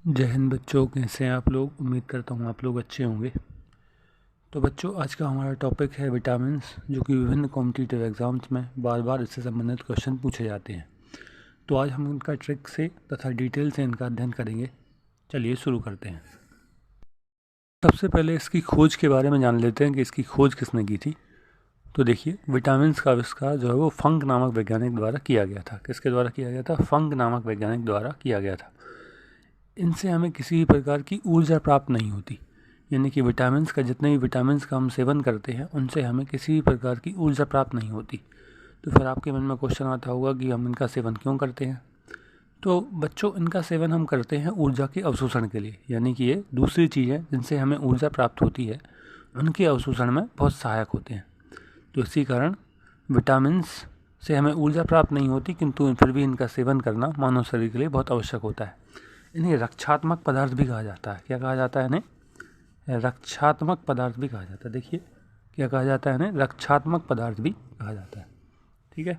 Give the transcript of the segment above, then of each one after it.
जय हिंद बच्चों, कैसे हैं आप लोग। उम्मीद करता हूँ आप लोग अच्छे होंगे। तो बच्चों, आज का हमारा टॉपिक है विटामिन्स, जो कि विभिन्न कॉम्पिटिटिव एग्जाम्स में बार बार इससे संबंधित क्वेश्चन पूछे जाते हैं। तो आज हम इनका ट्रिक से तथा डिटेल से इनका अध्ययन करेंगे। चलिए शुरू करते हैं। सबसे पहले इसकी खोज के बारे में जान लेते हैं कि इसकी खोज किसने की थी। तो देखिए, विटामिन्स का आविष्कार जो है वो फंक नामक वैज्ञानिक द्वारा किया गया था। किसके द्वारा किया गया था? फंक नामक वैज्ञानिक द्वारा किया गया था। इनसे हमें किसी भी प्रकार की ऊर्जा प्राप्त नहीं होती, यानी कि विटामिन्स का जितने भी विटामिन्स का हम सेवन करते हैं उनसे हमें किसी भी प्रकार की ऊर्जा प्राप्त नहीं होती। तो फिर आपके मन में क्वेश्चन आता होगा कि हम इनका सेवन क्यों करते हैं। तो बच्चों, इनका सेवन हम करते हैं ऊर्जा के अवशोषण के लिए, यानी कि ये दूसरी चीज़ें जिनसे हमें ऊर्जा प्राप्त होती है उनके अवशोषण में बहुत सहायक होते हैं। तो इसी कारण विटामिन्स से हमें ऊर्जा प्राप्त नहीं होती, किंतु फिर भी इनका सेवन करना मानव शरीर के लिए बहुत आवश्यक होता है। इन्हें रक्षात्मक पदार्थ भी कहा जाता है। क्या कहा जाता है इन्हें? रक्षात्मक पदार्थ भी कहा जाता है। देखिए, क्या कहा जाता है इन्हें? रक्षात्मक पदार्थ भी कहा जाता है। ठीक है,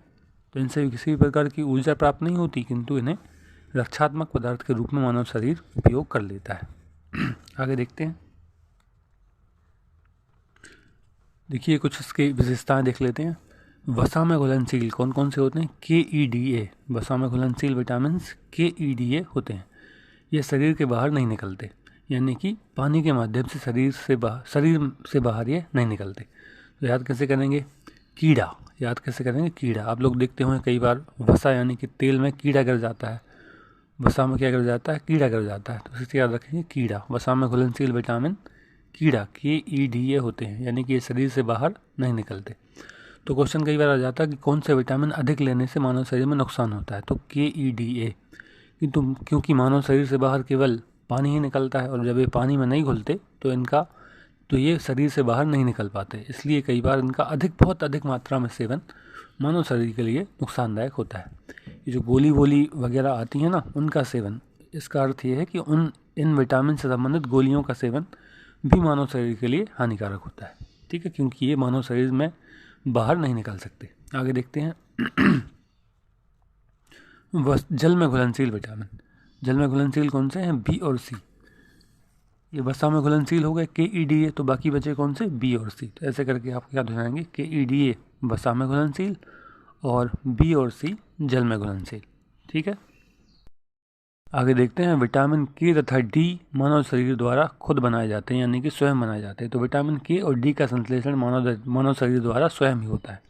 तो इनसे किसी भी प्रकार की ऊर्जा प्राप्त नहीं होती, किंतु इन्हें रक्षात्मक पदार्थ के रूप में मानव शरीर उपयोग कर लेता है। आगे देखते हैं। देखिए, कुछ इसकी विशेषताएं देख लेते हैं। वसा में घुलनशील कौन कौन से होते हैं? KEDA। वसा में घुलनशील विटामिन KEDA होते हैं। ये शरीर के बाहर नहीं निकलते, यानी कि पानी के माध्यम से शरीर से बाहर ये नहीं निकलते। तो याद कैसे करेंगे? कीड़ा। याद कैसे करेंगे? कीड़ा। आप लोग देखते होंगे कई बार वसा यानी कि तेल में कीड़ा गिर जाता है। वसा में क्या गिर जाता है? कीड़ा गिर जाता है। तो इसे याद रखेंगे, कीड़ा। वसा में घुलनशील विटामिन कीड़ा KEDA होते हैं, यानी कि ये शरीर से बाहर नहीं निकलते। तो क्वेश्चन कई बार आ जाता है कि कौन से विटामिन अधिक लेने से मानव शरीर में नुकसान होता है। तो KEDA। किंतु क्योंकि मानव शरीर से बाहर केवल पानी ही निकलता है, और जब ये पानी में नहीं घुलते तो ये शरीर से बाहर नहीं निकल पाते, इसलिए कई बार इनका बहुत अधिक मात्रा में सेवन मानव शरीर के लिए नुकसानदायक होता है। ये जो गोली वोली वगैरह आती है ना, उनका सेवन, इसका अर्थ ये है कि इन विटामिन से संबंधित गोलियों का सेवन भी मानव शरीर के लिए हानिकारक होता है। ठीक है, क्योंकि ये मानव शरीर में बाहर नहीं निकल सकते। आगे देखते हैं। जल में घुलनशील विटामिन। जल में घुलनशील कौन से हैं? B और C। ये वसा में घुलनशील हो गए KEDA, तो बाकी बचे कौन से? B और C। तो ऐसे करके आप याद हो जाएंगे, KEDA वसा में घुलनशील और B और C जल में घुलनशील। ठीक है, आगे देखते हैं। विटामिन K तथा D मानव शरीर द्वारा खुद बनाए जाते हैं, यानी कि स्वयं बनाए जाते हैं। तो विटामिन K और D का संश्लेषण मानव शरीर द्वारा स्वयं ही होता है।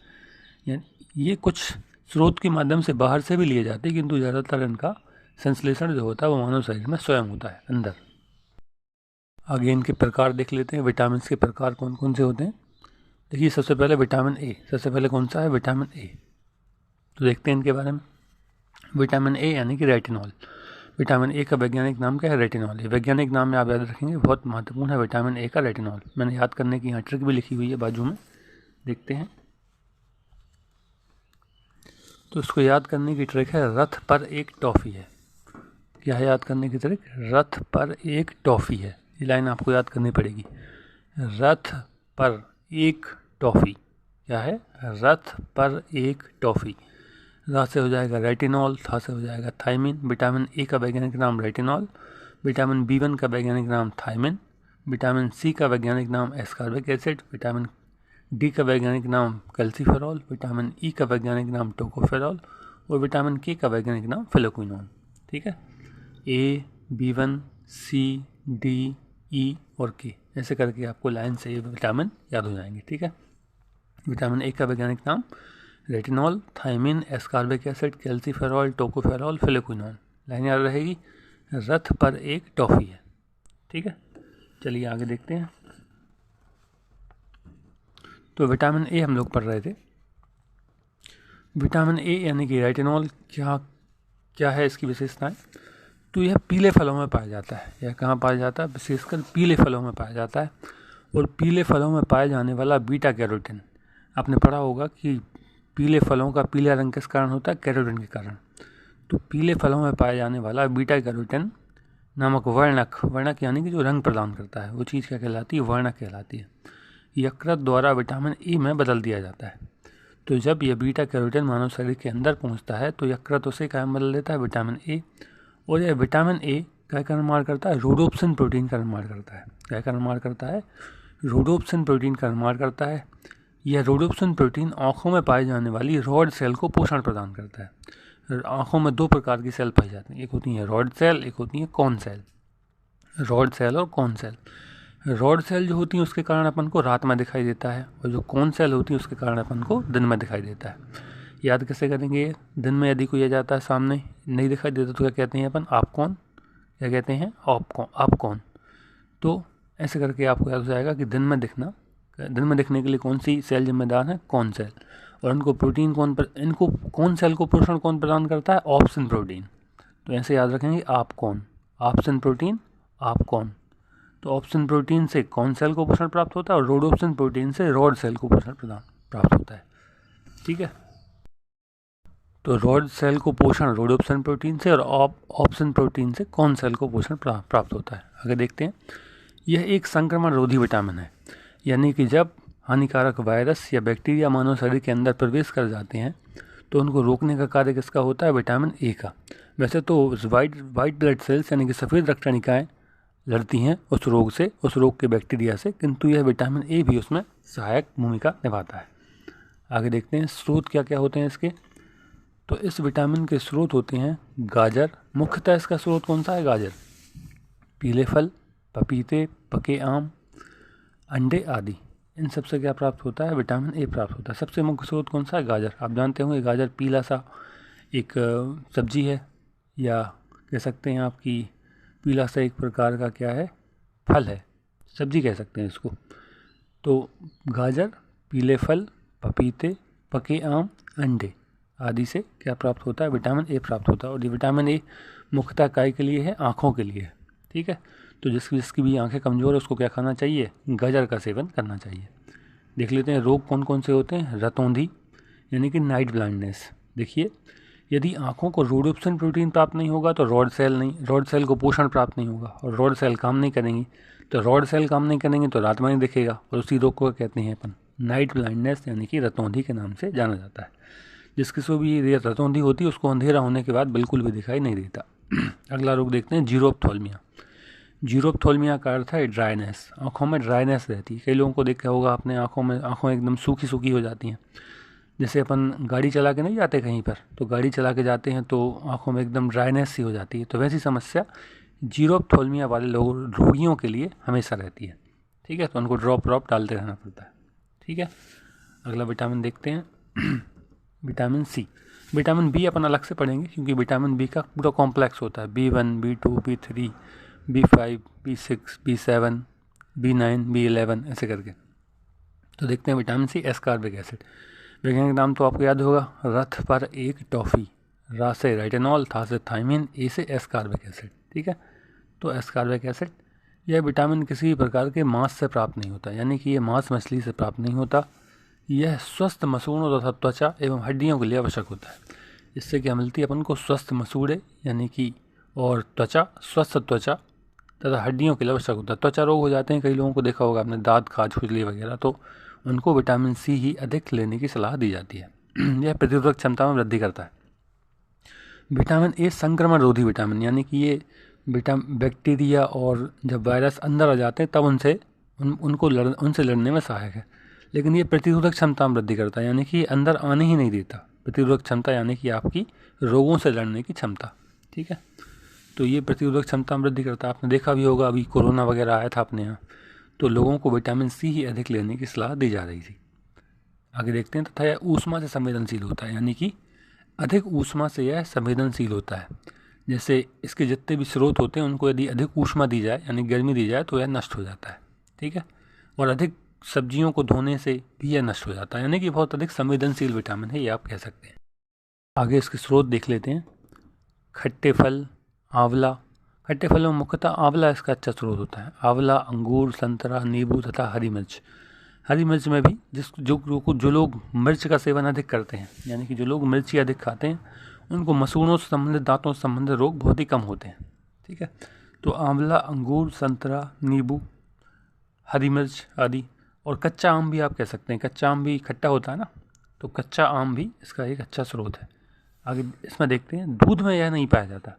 यानी ये कुछ स्रोत के माध्यम से बाहर से भी लिए जाते हैं, किंतु ज़्यादातर इनका संश्लेषण जो होता है वो मानव शरीर में स्वयं होता है अंदर। आगे इनके प्रकार देख लेते हैं। विटामिन के प्रकार कौन कौन से होते हैं। देखिए, सबसे पहले विटामिन A। सबसे पहले कौन सा है? Vitamin A। तो देखते हैं इनके बारे में। विटामिन A यानी कि रेटिनॉल। विटामिन A का वैज्ञानिक नाम क्या है? रेटिनॉल। ये वैज्ञानिक नाम में आप याद रखेंगे, बहुत महत्वपूर्ण है विटामिन A का रेटिनॉल। मैंने याद करने की यहाँ ट्रिक भी लिखी हुई है बाजू में, देखते हैं। तो इसको याद करने की ट्रिक है, रथ पर एक टॉफ़ी है। क्या है याद करने की ट्रिक? रथ पर एक टॉफ़ी है। ये लाइन आपको याद करनी पड़ेगी। रथ पर एक टॉफ़ी। क्या है? रथ पर एक टॉफ़ी। रा से हो जाएगा रेटिनॉल, था से हो जाएगा थायमिन। विटामिन A का वैज्ञानिक नाम रेटिनॉल, विटामिन B1 का वैज्ञानिक नाम थायमिन, विटामिन C का वैज्ञानिक नाम एस्कॉर्बिक एसिड, विटामिन D का वैज्ञानिक नाम कैल्सीफेरॉल, विटामिन E का वैज्ञानिक नाम टोकोफेरॉल और विटामिन K का वैज्ञानिक नाम फिलोक्विनोन। ठीक है, A, B1, C, D, E और K, ऐसे करके आपको लाइन से ये विटामिन याद हो जाएंगे। ठीक है, विटामिन A का वैज्ञानिक नाम retinol, thiamine, ascorbic acid, calciferol, tocopherol, phylloquinone. Line याद रहेगी। रथ पर एक टॉफ़ी है। ठीक है, चलिए आगे देखते हैं। तो विटामिन A हम लोग पढ़ रहे थे। विटामिन A यानी कि रेटिनॉल क्या है इसकी विशेषताएं? तो यह पीले फलों में पाया जाता है। यह कहाँ पाया जाता है? विशेषकर पीले फलों में पाया जाता है। और पीले फलों में पाए जाने वाला बीटा कैरोटीन, आपने पढ़ा होगा कि पीले फलों का पीला रंग किस कारण होता है? कैरोटीन के कारण। तो पीले फलों में पाए जाने वाला बीटा कैरोटीन नामक वर्णक यानी कि जो रंग प्रदान करता है, वो चीज़ क्या कहलाती है? वर्णक कहलाती है। यकृत द्वारा विटामिन E में बदल दिया जाता है। तो जब यह बीटा कैरोटीन मानव शरीर के अंदर पहुंचता है तो यकृत उसे क्या बदल देता है? Vitamin A। और यह विटामिन A क्या का निर्माण करता है? रोडोप्सिन प्रोटीन का निर्माण करता है। क्या का निर्माण करता है? रोडोप्सिन प्रोटीन का निर्माण करता है। यह रोडोप्सिन प्रोटीन आँखों में पाई जाने वाली रॉड सेल को पोषण प्रदान करता है। आँखों में दो प्रकार की सेल पाई जाती हैं, एक होती है रॉड सेल, एक होती है कॉन सेल। रॉड सेल और कॉन सेल। रॉड सेल जो होती है उसके कारण अपन को रात में दिखाई देता है, और जो कॉन सेल होती है उसके कारण अपन को दिन में दिखाई देता है। याद कैसे करेंगे? दिन में यदि कोई आ जाता है सामने नहीं दिखाई देता तो क्या कहते हैं अपन? आप कौन? क्या कहते हैं? आप कौन? तो ऐसे करके आपको याद हो जाएगा कि दिन में दिखने के लिए कौन सी सेल जिम्मेदार है? कौन सेल। और इनको कौन सेल को पोषण कौन प्रदान करता है? Obscene protein. तो ऐसे याद रखेंगे, आप कौन, ऑप्सिन प्रोटीन, आप कौन। तो ऑप्सिन प्रोटीन से कौन सेल को पोषण प्राप्त होता है और रोडोप्सिन प्रोटीन से रॉड सेल को पोषण प्राप्त होता है। ठीक है, तो रॉड सेल को पोषण रोडोप्सिन प्रोटीन से और ऑप्सिन प्रोटीन से कौन सेल को पोषण प्राप्त होता है। आगे देखते हैं। यह एक संक्रमण रोधी विटामिन है, यानी कि जब हानिकारक वायरस या बैक्टीरिया मानव शरीर के अंदर प्रवेश कर जाते हैं तो उनको रोकने का कार्य किसका होता है? विटामिन ए का। वैसे तो वाइट ब्लड सेल्स यानी कि सफ़ेद रक्त कणिकाएँ लड़ती हैं उस रोग के बैक्टीरिया से, किंतु यह विटामिन ए भी उसमें सहायक भूमिका निभाता है। आगे देखते हैं स्रोत क्या क्या होते हैं इसके। तो इस विटामिन के स्रोत होते हैं गाजर। मुख्यतः इसका स्रोत कौन सा है? गाजर, पीले फल, पपीते, पके आम, अंडे आदि, इन सब से क्या प्राप्त होता है? विटामिन ए प्राप्त होता है। सबसे मुख्य स्रोत कौन सा है? गाजर। आप जानते होंगे गाजर पीला सा एक सब्जी है, या कह सकते हैं आपकी पीला सा एक प्रकार का क्या है? फल है, सब्जी कह सकते हैं इसको। तो गाजर, पीले फल, पपीते, पके आम, अंडे आदि से क्या प्राप्त होता है? विटामिन ए प्राप्त होता है। और ये विटामिन ए मुख्यतः काय के लिए है? आँखों के लिए। ठीक है, तो जिसकी भी आंखें कमज़ोर है उसको क्या खाना चाहिए? गाजर का सेवन करना चाहिए। देख लेते हैं रोग कौन कौन से होते हैं। रतौंधी यानी कि नाइट ब्लाइंडनेस। देखिए, यदि आँखों को रोडोप्सिन प्रोटीन प्राप्त नहीं होगा तो रॉड सेल को पोषण प्राप्त नहीं होगा, और रॉड सेल काम नहीं करेंगी तो रात में नहीं दिखेगा, और उसी रोग को कहते हैं अपन नाइट ब्लाइंडनेस यानी कि रतौंधी के नाम से जाना जाता है। जिसको भी रतौंधी होती है उसको अंधेरा होने के बाद बिल्कुल भी दिखाई नहीं देता। अगला रोग देखते हैं जीरोप्थोल्मिया। जीरोप्थोल्मिया का अर्थ है ड्राइनेस। आँखों में ड्राइनेस रहती है। कई लोगों को देखा होगा आपने, आँखें एकदम सूखी हो जाती हैं। जैसे अपन गाड़ी चला के नहीं जाते कहीं पर, तो गाड़ी चला के जाते हैं तो आँखों में एकदम ड्राइनेस सी हो जाती है। तो वैसी समस्या जीरोप्थोल्मिया वाले रोगियों के लिए हमेशा रहती है। ठीक है, तो उनको ड्रॉप डालते रहना पड़ता है। ठीक है, अगला विटामिन देखते हैं। Vitamin C. विटामिन बी अपन अलग से पढ़ेंगे क्योंकि विटामिन बी का पूरा कॉम्प्लेक्स होता है। B1, B2, B3, B5, B6, B7, B9, B11 ऐसे करके। तो देखते हैं विटामिन सी। Ascorbic acid. वैज्ञानिक नाम तो आपको याद होगा, रथ पर एक टॉफ़ी। रा से रेटिनॉल, था से थायमिन, ए से एस्कॉर्बिक एसिड। ठीक है, तो एस्कॉर्बिक एसिड यह विटामिन किसी भी प्रकार के मांस से प्राप्त नहीं होता, यानी कि यह मांस मछली से प्राप्त नहीं होता। यह स्वस्थ मसूड़ों तथा त्वचा एवं हड्डियों के लिए आवश्यक होता है। इससे क्या मिलती है अपन को? स्वस्थ मसूड़े यानी कि और त्वचा, स्वस्थ त्वचा तथा हड्डियों के लिए आवश्यक होता है। त्वचा रोग हो जाते हैं कई लोगों को, देखा होगा आपने, दांत खाज, खुजली वगैरह, तो उनको विटामिन सी ही अधिक लेने की सलाह दी जाती है। यह प्रतिरोधक क्षमता में वृद्धि करता है। विटामिन ए संक्रमण रोधी विटामिन, यानी कि ये बैक्टीरिया और जब वायरस अंदर आ जाते हैं तब उनसे लड़ने में सहायक है। लेकिन ये प्रतिरोधक क्षमता में वृद्धि करता है, यानी कि अंदर आने ही नहीं देता। प्रतिरोधक क्षमता यानी कि आपकी रोगों से लड़ने की क्षमता। ठीक है, तो ये प्रतिरोधक क्षमता में वृद्धि करता है। आपने देखा भी होगा, अभी कोरोना वगैरह आया था अपने यहाँ, तो लोगों को विटामिन सी ही अधिक लेने की सलाह दी जा रही थी। आगे देखते हैं। तथा यह ऊष्मा से संवेदनशील होता है, यानी कि अधिक ऊष्मा से यह संवेदनशील होता है। जैसे इसके जितने भी स्रोत होते हैं उनको यदि अधिक ऊष्मा दी जाए यानी गर्मी दी जाए तो यह नष्ट हो जाता है। ठीक है, और अधिक सब्जियों को धोने से भी यह नष्ट हो जाता है, यानी कि बहुत अधिक संवेदनशील विटामिन है, ये आप कह सकते हैं। आगे इसके स्रोत देख लेते हैं। खट्टे फल, आंवला। खट्टे फलों में मुख्यतः आंवला इसका अच्छा स्रोत होता है। आंवला, अंगूर, संतरा, नींबू तथा हरी मिर्च। हरी मिर्च में भी जो लोग मिर्च का सेवन अधिक करते हैं, यानी कि जो लोग मिर्ची अधिक खाते हैं, उनको मसूड़ों से संबंधित, दांतों से संबंधित रोग बहुत ही कम होते हैं। ठीक है, तो आंवला, अंगूर, संतरा, नींबू, हरी मिर्च आदि। और कच्चा आम भी आप कह सकते हैं। कच्चा आम भी खट्टा होता है ना, तो कच्चा आम भी इसका एक अच्छा स्रोत है। आगे इसमें देखते हैं। दूध में यह नहीं पाया जाता,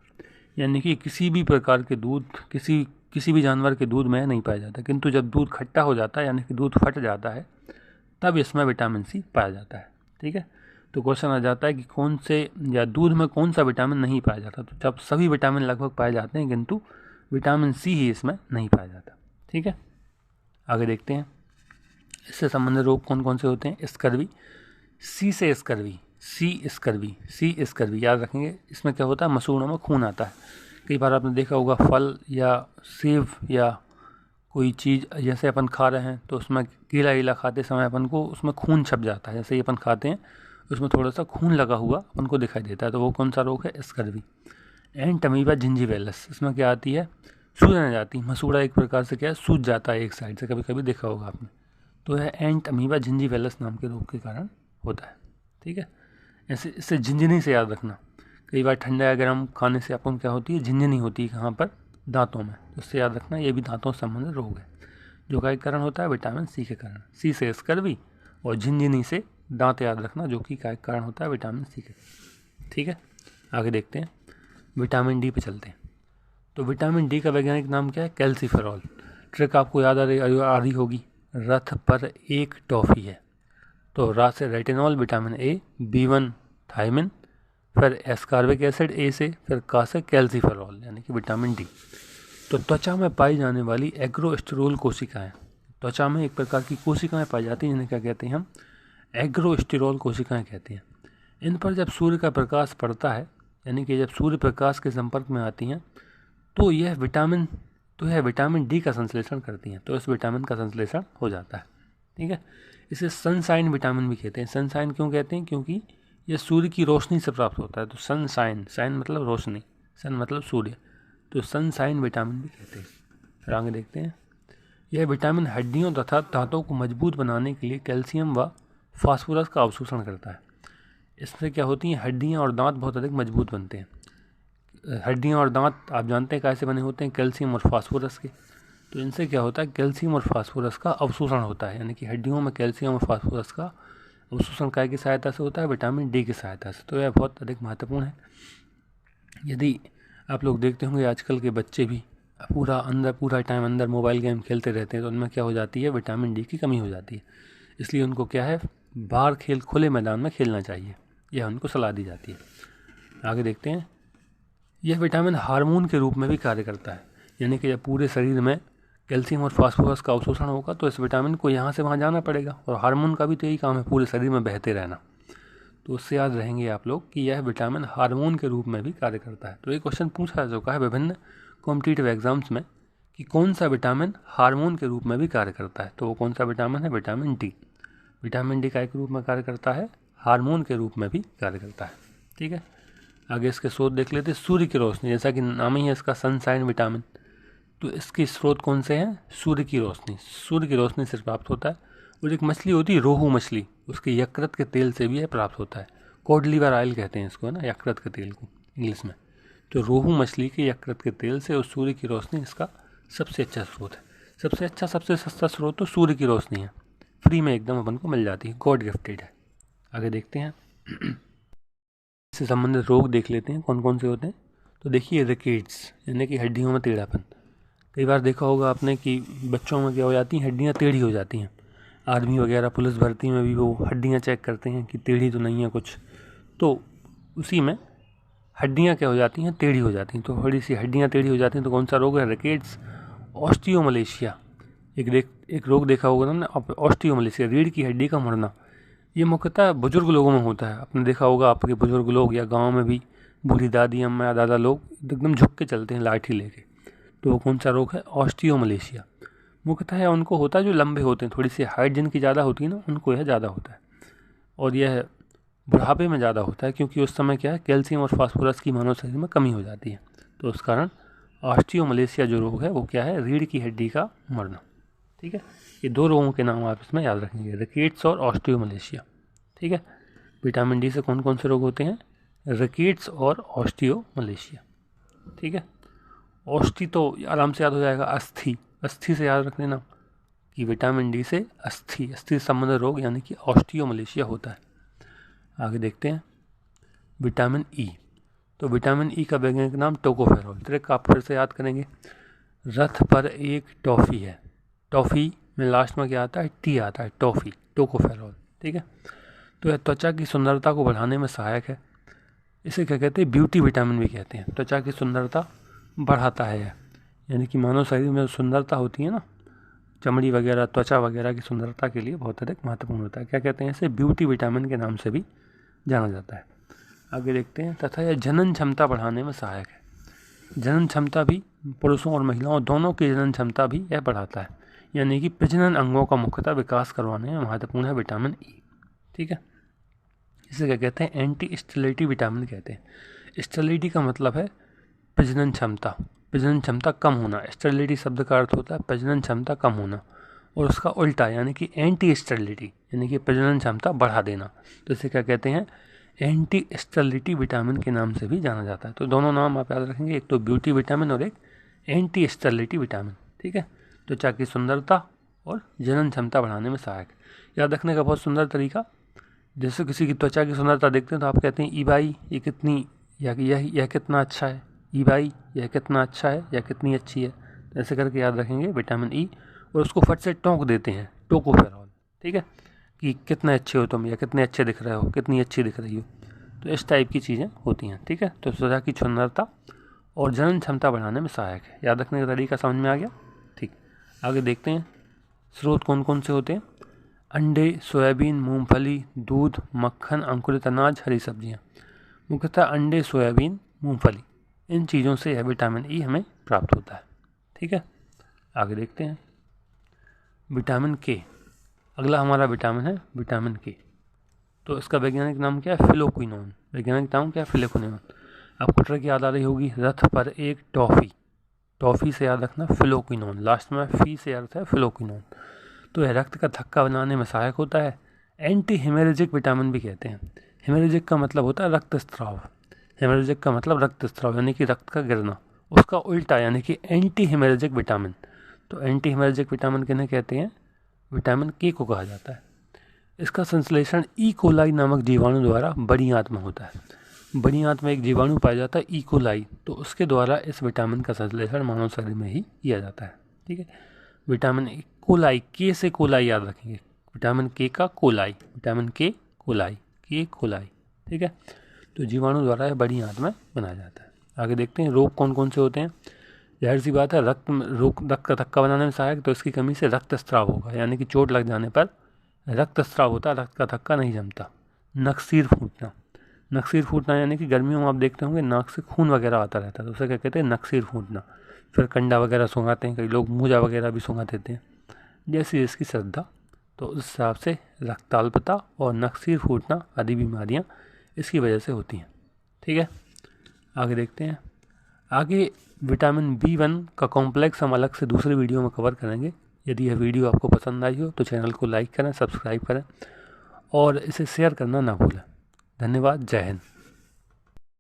यानी कि किसी भी प्रकार के दूध किसी भी जानवर के दूध में नहीं पाया जाता, किंतु जब दूध खट्टा हो जाता है यानी कि दूध फट जाता है तब इसमें विटामिन सी पाया जाता है। ठीक है, तो क्वेश्चन आ जाता है कि कौन से या दूध में कौन सा विटामिन नहीं पाया जाता। तो जब सभी विटामिन लगभग पाए जाते हैं किंतु विटामिन सी ही इसमें नहीं पाया जाता। ठीक है, आगे देखते हैं इससे संबंधित रोग कौन कौन से होते हैं। स्कर्वी, सी से स्कर्वी, सी स्कर्वी याद रखेंगे। इसमें क्या होता है, मसूड़ों में खून आता है। कई बार आपने देखा होगा फल या सेब या कोई चीज़ जैसे अपन खा रहे हैं तो उसमें गीला खाते समय अपन को उसमें खून छप जाता है। जैसे ही अपन खाते हैं उसमें थोड़ा सा खून लगा हुआ अपन को दिखाई देता है, तो वो कौन सा रोग है, स्कर्वी। एंड अमीबा जिंजीवेलस, इसमें क्या आती है, सूजन आ जाती है। मसूड़ा एक प्रकार से क्या है, सूज जाता है एक साइड से, कभी कभी देखा होगा आपने। तो यह एंट अमीबा जिंजीवेलस नाम के रोग के कारण होता है। ठीक है, ऐसे इससे झिंझनी से याद रखना। कई बार ठंडा या गर्म खाने से अपन क्या होती है, झिंझनी होती है कहाँ पर, दांतों में। तो उससे याद रखना ये भी दांतों से संबंधित रोग है, जो का एक कारण होता है विटामिन सी के कारण। सी से स्कर्वी और झिंझनी से दांत याद रखना, जो कि का एक कारण होता है विटामिन सी के। ठीक है, आगे देखते हैं विटामिन डी पे चलते हैं। तो विटामिन डी का वैज्ञानिक नाम क्या है, कैल्सीफेरॉल। ट्रिक आपको याद आ रही होगी, रथ पर एक टॉफी है। तो रा से retinol, vitamin A, B1 thiamine, फिर एस्कार्बिक एसिड ए से, फिर का से कैल्सीफेरॉल यानी कि विटामिन डी। तो त्वचा में पाई जाने वाली एग्रोस्टेरोल कोशिकाएं, त्वचा में एक प्रकार की कोशिकाएं पाई जाती हैं जिन्हें क्या कहते हैं हम, एग्रोस्टेरोल कोशिकाएं कहते हैं। इन पर जब सूर्य का प्रकाश पड़ता है यानी कि जब सूर्य प्रकाश के संपर्क में आती हैं तो यह विटामिन डी का संश्लेषण करती हैं। तो इस विटामिन का संश्लेषण हो जाता है। ठीक है, इसे सनशाइन विटामिन भी कहते हैं। सनशाइन क्यों कहते हैं, क्योंकि यह सूर्य की रोशनी से प्राप्त होता है। तो सनशाइन, शाइन मतलब रोशनी, सन मतलब सूर्य, तो सनशाइन विटामिन भी कहते हैं। फिर आगे देखते हैं, यह विटामिन हड्डियों तथा दांतों को मजबूत बनाने के लिए कैल्शियम व फास्फोरस का अवशोषण करता है। इससे क्या होती हैं, हड्डियाँ और दांत बहुत अधिक मजबूत बनते हैं। हड्डियाँ और दांत आप जानते हैं कैसे बने होते हैं, कैल्शियम और फास्फोरस के। तो इनसे क्या होता है, कैल्शियम और फास्फोरस का अवशोषण होता है, यानी कि हड्डियों में कैल्शियम और फास्फोरस का अवशोषण काय की सहायता से होता है, विटामिन डी की सहायता से। तो यह बहुत अधिक महत्वपूर्ण है। यदि आप लोग देखते होंगे आजकल के बच्चे भी पूरा टाइम अंदर मोबाइल गेम खेलते रहते हैं, तो उनमें क्या हो जाती है, विटामिन डी की कमी हो जाती है। इसलिए उनको क्या है, बाहर खेल खुले मैदान में खेलना चाहिए, यह उनको सलाह दी जाती है। आगे देखते हैं, यह विटामिन हार्मोन के रूप में भी कार्य करता है, यानी कि जब पूरे शरीर में कैल्शियम और फास्फोरस का अवशोषण होगा तो इस विटामिन को यहाँ से वहाँ जाना पड़ेगा। और हार्मोन का भी तो यही काम है, पूरे शरीर में बहते रहना। तो उससे याद रहेंगे आप लोग कि यह विटामिन हार्मोन के रूप में भी कार्य करता है। तो एक क्वेश्चन पूछा जा चुका है विभिन्न कॉम्पिटिटिव एग्जाम्स में कि कौन सा विटामिन हार्मोन के रूप में भी कार्य करता है। तो वो कौन सा विटामिन है, विटामिन डी। विटामिन डी का एक रूप में कार्य करता है, हार्मोन के रूप में भी कार्य करता है। ठीक है, आगे इसके स्रोत देख लेते हैं। सूर्य की रोशनी, जैसा कि नाम ही है इसका सनशाइन विटामिन, तो इसके स्रोत कौन से हैं, सूर्य की रोशनी। सूर्य की रोशनी से प्राप्त होता है। और एक मछली होती है रोहू मछली, उसके यकृत के तेल से भी यह प्राप्त होता है। कोड लिवर ऑयल कहते हैं इसको, है ना, यकृत के तेल को इंग्लिश में। तो रोहू मछली के यकृत के तेल से और सूर्य की रोशनी इसका सबसे अच्छा स्रोत है। सबसे अच्छा सबसे सस्ता स्रोत तो सूर्य की रोशनी है, फ्री में एकदम अपन को मिल जाती है, गॉड गिफ्टेड है। आगे देखते हैं इससे संबंधित रोग देख लेते हैं कौन कौन से होते हैं। तो देखिए रिकेट्स यानी कि हड्डियों में टेढ़ापन। कई बार देखा होगा आपने कि बच्चों में क्या हो जाती हैं, हड्डियाँ टेढ़ी हो जाती हैं। आर्मी वगैरह पुलिस भर्ती में भी वो हड्डियाँ चेक करते हैं कि टेढ़ी तो नहीं है कुछ, तो उसी में हड्डियाँ क्या हो जाती हैं, टेढ़ी हो जाती हैं। तो थोड़ी सी हड्डियाँ टेढ़ी हो जाती हैं तो कौन सा रोग है, रिकेट्स। ऑस्टियोमलेशिया, एक रोग देखा होगा ना, ऑस्टियोमलेशिया, रीढ़ की हड्डी का मरना। ये मुख्यतः बुजुर्ग लोगों में होता है। आपने देखा होगा आपके बुजुर्ग लोग या गांव में भी बूढ़ी दादी अम्मा या दादा लोग एकदम झुक के चलते हैं लाठी लेके। तो वो कौन सा रोग है, ऑस्टियोमलेशिया। मुख्यतः है उनको होता है जो लंबे होते हैं, थोड़ी सी हाइट जिनकी ज़्यादा होती है ना, उनको यह ज़्यादा होता है। और यह बुढ़ापे में ज़्यादा होता है क्योंकि उस समय क्या है, कैल्शियम और फास्फोरस की मानव शरीर में कमी हो जाती है। तो उस कारण ऑस्टियोमलेशिया जो रोग है वो क्या है, रीढ़ की हड्डी का मरना। ठीक है, ये दो रोगों के नाम आप इसमें याद रखेंगे, रिकेट्स और ऑस्टियोमलेशिया। ठीक है, विटामिन डी से कौन कौन से रोग होते हैं, रिकेट्स और ऑस्टियोमलेशिया। ठीक है, ऑस्टी तो आराम से याद हो जाएगा, अस्थि। अस्थि से याद रख लेना कि विटामिन डी से अस्थि से संबंधित रोग यानी कि ऑस्टियोमलेशिया होता है। आगे देखते हैं विटामिन ई। तो विटामिन ई का वैज्ञानिक नाम टोकोफेरोल। ट्रिक आप फिर से याद करेंगे, रथ पर एक टॉफ़ी है, टॉफ़ी में लास्ट में क्या आता है, टी आता है, टॉफ़ी, टोकोफेरोल। ठीक है, तो यह त्वचा की सुंदरता को बढ़ाने में सहायक है। इसे क्या कहते हैं, ब्यूटी विटामिन भी कहते हैं। त्वचा की सुंदरता बढ़ाता है यह, यानी कि मानव शरीर में सुंदरता होती है ना, चमड़ी वगैरह, त्वचा वगैरह की सुंदरता के लिए बहुत अधिक महत्वपूर्ण होता है। क्या कहते हैं इसे, ब्यूटी विटामिन के नाम से भी जाना जाता है। आगे देखते हैं, तथा यह जनन क्षमता बढ़ाने में सहायक है। जनन क्षमता भी, पुरुषों और महिलाओं दोनों की जनन क्षमता भी यह बढ़ाता है, यानी कि प्रजनन अंगों का मुख्यतः विकास करवाने में महत्वपूर्ण है विटामिन ई। ठीक है, इसे क्या कहते हैं, एंटी स्टेरिलिटी विटामिन कहते हैं। स्टेरिलिटी का मतलब है प्रजनन क्षमता, प्रजनन क्षमता कम होना। स्टेरिलिटी शब्द का अर्थ होता है प्रजनन क्षमता कम होना, और उसका उल्टा यानी कि एंटी स्टेरिलिटी यानी कि प्रजनन क्षमता बढ़ा देना, तो इसे क्या कहते हैं, एंटी स्टेरिलिटी विटामिन के नाम से भी जाना जाता है। तो दोनों नाम आप याद रखेंगे, एक तो ब्यूटी विटामिन और एक एंटी स्टेरिलिटी विटामिन। ठीक है, त्वचा की सुंदरता और जनन क्षमता बढ़ाने में सहायक। याद रखने का बहुत सुंदर तरीका, जैसे किसी की त्वचा की सुंदरता देखते हैं तो आप कहते हैं, ई भाई ये कितनी, या यह कितना अच्छा है, ई भाई यह कितना अच्छा है, या कितनी अच्छी है। तो ऐसे करके याद रखेंगे विटामिन ई, और उसको फट से टोंक देते हैं, टोकोफेरोल। ठीक है, कि कितने अच्छे हो तुम, या कितने अच्छे दिख रहे हो, कितनी अच्छी दिख रही हो। तो इस टाइप की चीज़ें होती हैं। ठीक है, तो त्वचा की सुंदरता और जनन क्षमता बढ़ाने में सहायक है। याद रखने का तरीका समझ में आ गया। ठीक, आगे देखते हैं, स्रोत कौन कौन से होते हैं। अंडे, सोयाबीन, मूंगफली, दूध, मक्खन, अंकुरित अनाज, हरी सब्जियां। मुख्यतः अंडे, सोयाबीन, मूंगफली, इन चीज़ों से यह विटामिन ई हमें प्राप्त होता है। ठीक है, आगे देखते हैं, विटामिन के। अगला हमारा विटामिन है विटामिन के। तो इसका वैज्ञानिक नाम क्या है, फिलोक्विनोन। वैज्ञानिक नाम क्या है, फिलोक्विनोन। आपको ट्रिक याद आ रही होगी, रथ पर एक टॉफ़ी, टॉफ़ी से याद रखना फिलोक्विनोन, लास्ट में फी से अर्थ है फिलोक्विनोन। तो यह रक्त का थक्का बनाने में सहायक होता है। एंटी हेमरेजिक विटामिन भी कहते हैं। हेमरेजिक का मतलब होता है रक्तस्राव, हेमरेजिक का मतलब रक्तस्राव यानी कि रक्त का गिरना, उसका उल्टा यानी कि एंटी हेमरेजिक विटामिन। तो एंटी हेमरेजिक विटामिन किन्हें कहते हैं, विटामिन के को कहा जाता है। इसका संश्लेषण ई कोलाई नामक जीवाणु द्वारा बड़ी आंत में होता है। बड़ी आंत में एक जीवाणु पाया जाता है ई कोलाई, तो उसके द्वारा इस विटामिन का संश्लेषण मानव शरीर में ही किया जाता है। ठीक है, विटामिन कोलाई, के से कोलाई याद रखेंगे, विटामिन के का कोलाई, विटामिन के कोलाई, के कोलाई। ठीक है, तो जीवाणु द्वारा यह बड़ी आंत में बनाया जाता है। आगे देखते हैं, रोग कौन कौन से होते हैं। जाहिर सी बात है, रक्त का थक्का बनाने में सहायक, तो इसकी कमी से रक्तस्राव होगा, यानी कि चोट लग जाने पर रक्तस्राव होता है, रक्त का थक्का नहीं जमता। नक्सीर फूटना, नक्सीर फूटना यानी कि गर्मियों में आप देखते होंगे नाक से खून वगैरह आता रहता है, तो उसे क्या कहते हैं, नक्सीर फूटना। फिर कंडा वगैरह सूंघाते हैं, कई लोग मोजा वगैरह भी सूंघा देते हैं, जैसी इसकी श्रद्धा। तो उस हिसाब से रक्ताल्पता और नक्सीर फूटना आदि बीमारियां इसकी वजह से होती हैं। ठीक है, आगे देखते हैं, आगे विटामिन B1 का कॉम्प्लेक्स हम अलग से दूसरे वीडियो में कवर करेंगे। यदि यह वीडियो आपको पसंद आई हो तो चैनल को लाइक करें, सब्सक्राइब करें और इसे शेयर करना ना भूलें। धन्यवाद, जय हिंद।